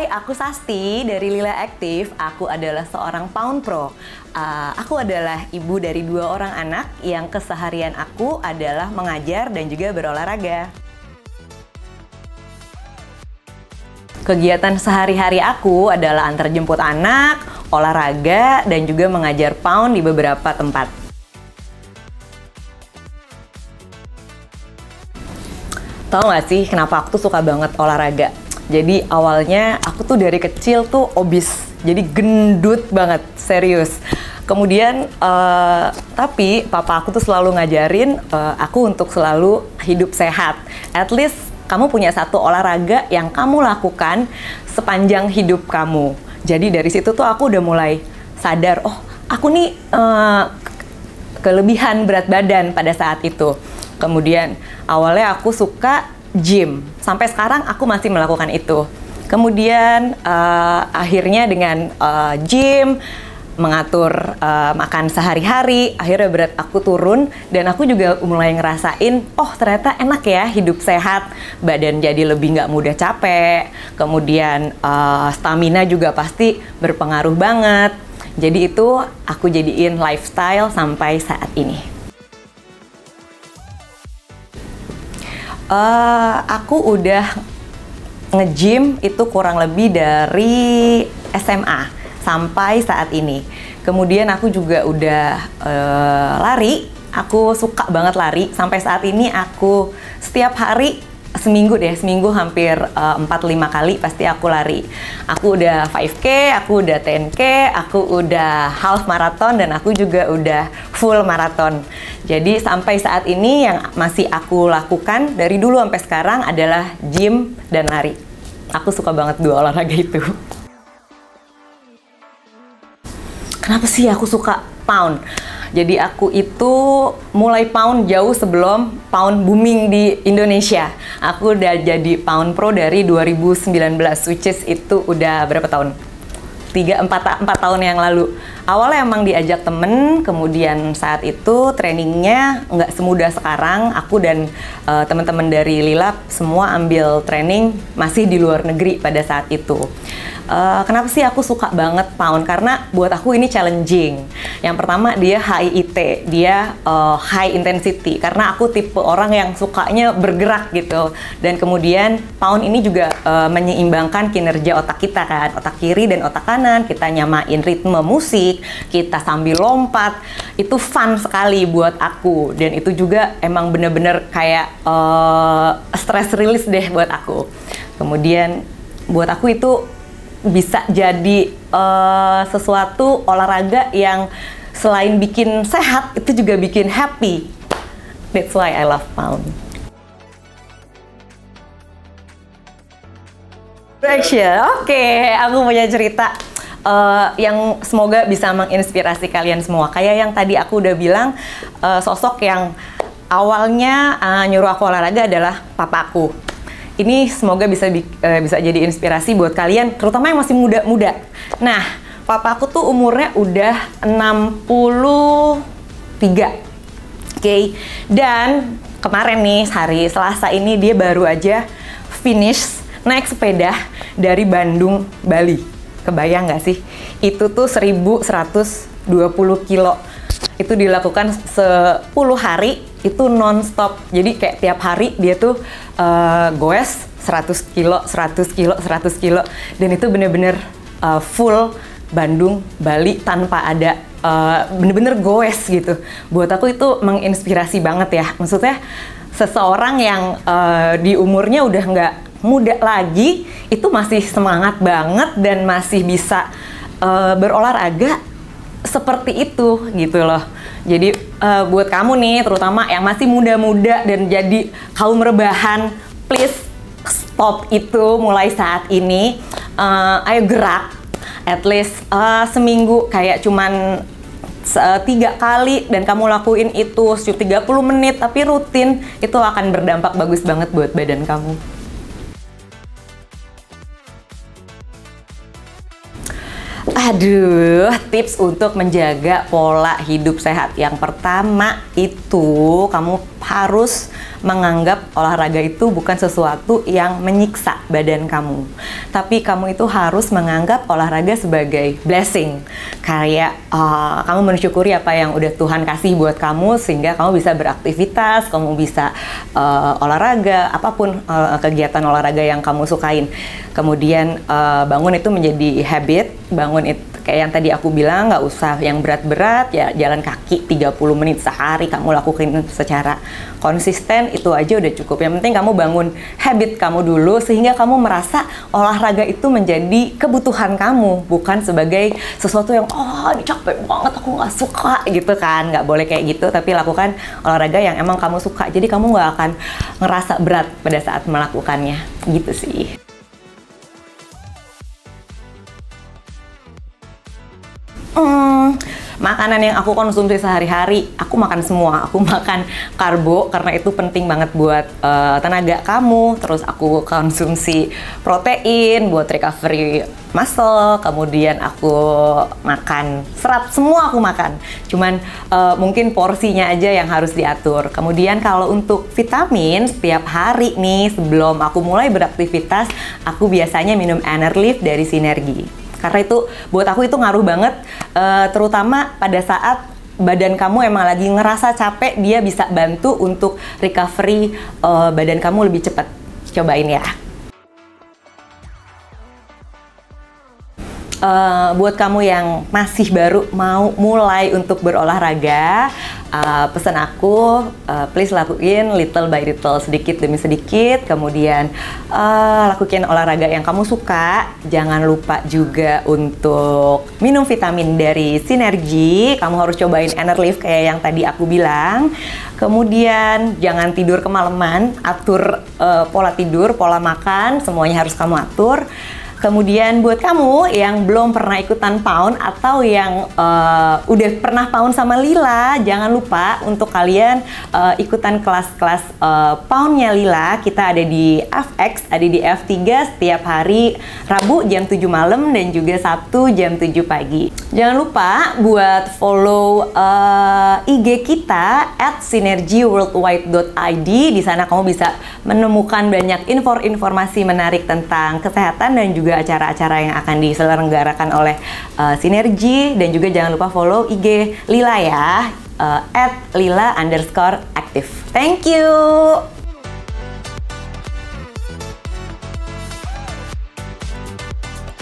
aku Sasti dari Lila Active. Aku adalah seorang Pound Pro. Aku adalah ibu dari 2 orang anak yang keseharian aku adalah mengajar dan juga berolahraga. Kegiatan sehari-hari aku adalah antar jemput anak, olahraga, dan juga mengajar Pound di beberapa tempat. Tahu nggak sih kenapa aku tuh suka banget olahraga? Jadi awalnya aku tuh dari kecil tuh obes, jadi gendut banget, serius. Kemudian tapi papa aku tuh selalu ngajarin aku untuk selalu hidup sehat. At least kamu punya satu olahraga yang kamu lakukan sepanjang hidup kamu. Jadi dari situ tuh aku udah mulai sadar, oh aku nih kelebihan berat badan pada saat itu. Kemudian awalnya aku suka gym, sampai sekarang aku masih melakukan itu. Kemudian akhirnya dengan gym, mengatur makan sehari-hari, akhirnya berat aku turun dan aku juga mulai ngerasain, oh ternyata enak ya hidup sehat, badan jadi lebih nggak mudah capek, kemudian stamina juga pasti berpengaruh banget. Jadi itu aku jadiin lifestyle sampai saat ini. Aku udah nge-gym itu kurang lebih dari SMA sampai saat ini. Kemudian aku juga udah lari. Aku suka banget lari. Sampai saat ini aku setiap hari seminggu hampir 4-5 kali pasti aku lari. Aku udah 5K, aku udah 10K, aku udah half marathon, dan aku juga udah full marathon. Jadi sampai saat ini yang masih aku lakukan dari dulu sampai sekarang adalah gym dan lari. Aku suka banget 2 olahraga itu. Kenapa sih aku suka Pound? Jadi aku itu mulai Pound jauh sebelum Pound booming di Indonesia. Aku udah jadi Pound Pro dari 2019, which is itu udah berapa tahun? 4 tahun yang lalu. Awalnya emang diajak temen, kemudian saat itu trainingnya nggak semudah sekarang. Aku dan teman-teman dari Lila semua ambil training masih di luar negeri pada saat itu. Kenapa sih aku suka banget Pound? Karena buat aku ini challenging. Yang pertama dia HIIT, dia high intensity. Karena aku tipe orang yang sukanya bergerak gitu. Dan kemudian Pound ini juga menyeimbangkan kinerja otak kita kan, otak kiri dan otak kanan. Kita nyamain ritme musik, kita sambil lompat. Itu fun sekali buat aku. Dan itu juga emang bener-bener kayak stress release deh buat aku. Kemudian buat aku itu bisa jadi sesuatu olahraga yang selain bikin sehat, itu juga bikin happy. That's why I love Pound. Oke, aku punya cerita yang semoga bisa menginspirasi kalian semua. Kayak yang tadi aku udah bilang, sosok yang awalnya nyuruh aku olahraga adalah papaku. Ini semoga bisa jadi inspirasi buat kalian, terutama yang masih muda-muda. Nah, papa aku tuh umurnya udah 63. Oke. Dan kemarin nih, hari Selasa ini dia baru aja finish naik sepeda dari Bandung, Bali. Kebayang nggak sih? Itu tuh 1120 kilo. Itu dilakukan 10 hari, itu non-stop. Jadi kayak tiap hari dia tuh goes 100 kilo, 100 kilo, 100 kilo. Dan itu bener-bener full Bandung, Bali tanpa ada bener-bener goes gitu. Buat aku itu menginspirasi banget ya. Maksudnya seseorang yang di umurnya udah nggak muda lagi, itu masih semangat banget dan masih bisa berolahraga seperti itu gitu loh. Jadi buat kamu nih, terutama yang masih muda-muda dan jadi kaum rebahan, please stop itu mulai saat ini. Ayo gerak, at least seminggu kayak cuman 3 kali, dan kamu lakuin itu 30 menit tapi rutin, itu akan berdampak bagus banget buat badan kamu. Aduh, tips untuk menjaga pola hidup sehat. Yang pertama itu kamu harus menganggap olahraga itu bukan sesuatu yang menyiksa badan kamu. Tapi kamu itu harus menganggap olahraga sebagai blessing. Kayak kamu mensyukuri apa yang udah Tuhan kasih buat kamu sehingga kamu bisa beraktivitas, kamu bisa olahraga, apapun kegiatan olahraga yang kamu sukain. Kemudian bangun itu menjadi habit, bangun itu kayak yang tadi aku bilang, nggak usah yang berat-berat, ya jalan kaki 30 menit sehari kamu lakukan secara konsisten, itu aja udah cukup. Yang penting kamu bangun habit kamu dulu sehingga kamu merasa olahraga itu menjadi kebutuhan kamu, bukan sebagai sesuatu yang ini capek banget aku nggak suka gitu kan. Nggak boleh kayak gitu, tapi lakukan olahraga yang emang kamu suka, jadi kamu nggak akan ngerasa berat pada saat melakukannya gitu sih. Makanan yang aku konsumsi sehari-hari, aku makan semua. Aku makan karbo karena itu penting banget buat tenaga kamu. Terus aku konsumsi protein buat recovery muscle. Kemudian aku makan serat, semua aku makan. Cuman mungkin porsinya aja yang harus diatur. Kemudian kalau untuk vitamin, setiap hari nih sebelum aku mulai beraktivitas, aku biasanya minum Enerlift dari Sinergi. Karena itu buat aku itu ngaruh banget, terutama pada saat badan kamu emang lagi ngerasa capek, dia bisa bantu untuk recovery badan kamu lebih cepat. Cobain ya. Buat kamu yang masih baru mau mulai untuk berolahraga, pesan aku, please lakuin little by little, sedikit demi sedikit. Kemudian lakuin olahraga yang kamu suka. Jangan lupa juga untuk minum vitamin dari Sinergi. Kamu harus cobain Enerlift kayak yang tadi aku bilang. Kemudian jangan tidur kemalaman, atur pola tidur, pola makan, semuanya harus kamu atur. Kemudian buat kamu yang belum pernah ikutan PAUN atau yang udah pernah PAUN sama Lila, jangan lupa untuk kalian ikutan kelas-kelas PAUN-nya Lila. Kita ada di FX, ada di F3 setiap hari Rabu jam 7 malam dan juga Sabtu jam 7 pagi. Jangan lupa buat follow IG kita @sinergiworldwide.id. Di sana kamu bisa menemukan banyak informasi menarik tentang kesehatan dan juga acara-acara yang akan diselenggarakan oleh Sinergi. Dan juga jangan lupa follow IG Lila ya, @lila_aktif. Thank you.